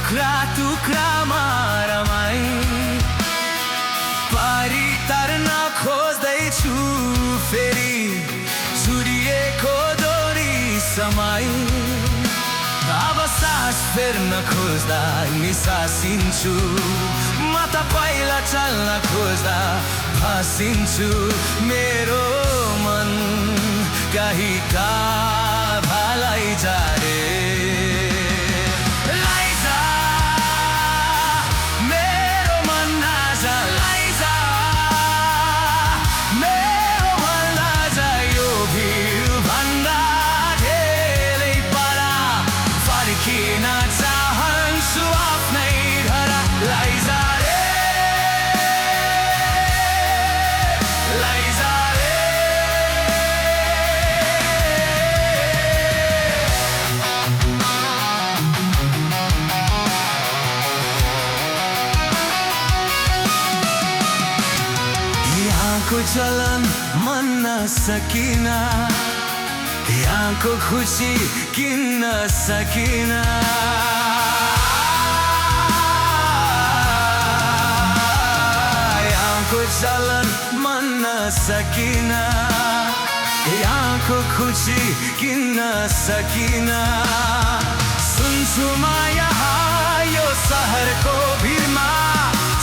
टुक्रा टुक्रामा रमाई पारी तर्न खोज्दैछु फेरि सुरिएको डोरी समाई अब सास फेर्न खोज्दा निसासिन्छु म त पहिला चल्न खोज्दा फसिन्छु मेरो मन कहीँ कहाँ भलाई जा रे को चलन मन सकिन यहाँको खुसी किन्न सकिन यहाँको चलन मन सकिन यहाँको खुसी किन्न सकिन सुन्छु म यहाँ यो सहरको भिरमा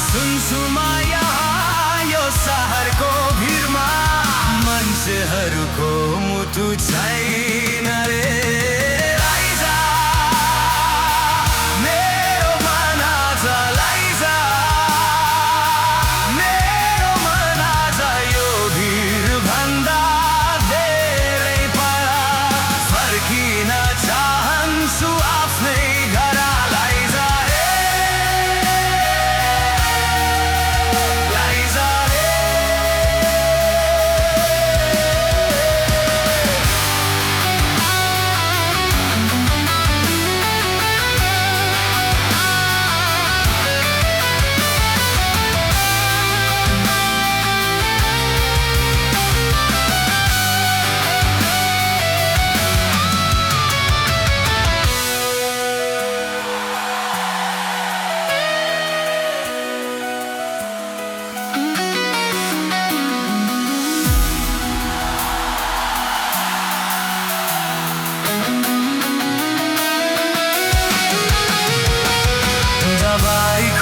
सुन्छु म यहाँ यो सहरको भिरमा मान्छेहरूको मुटु छैन रे लाइजा मेरो मन आज लाइजा मेरो मन आज यो भिड भन्दा धेरै पर फर्किन चाहन्छु आफ्नै घर लाइजा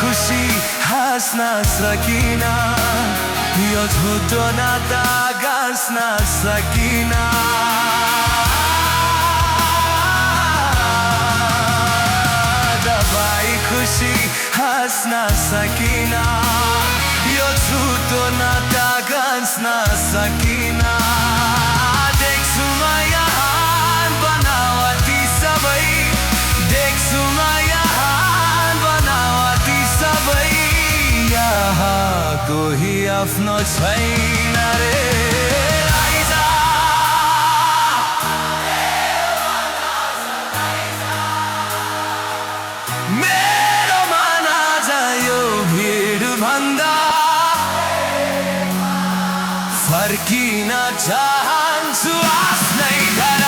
खुसी हाँस्न सकिन यो झुटो नाता गाँस्न सकिन दबाई खुसी हाँस्न सकिन यो झुटो नाता गाँस्न सकिन देख्छु म यहाँ बनावटी सबै देख्छु म कोही आफ्नो छैन रे लाइजा मेरो मन आज यो भिड भन्दा फर्किन चाहन्छु आफ्नै घर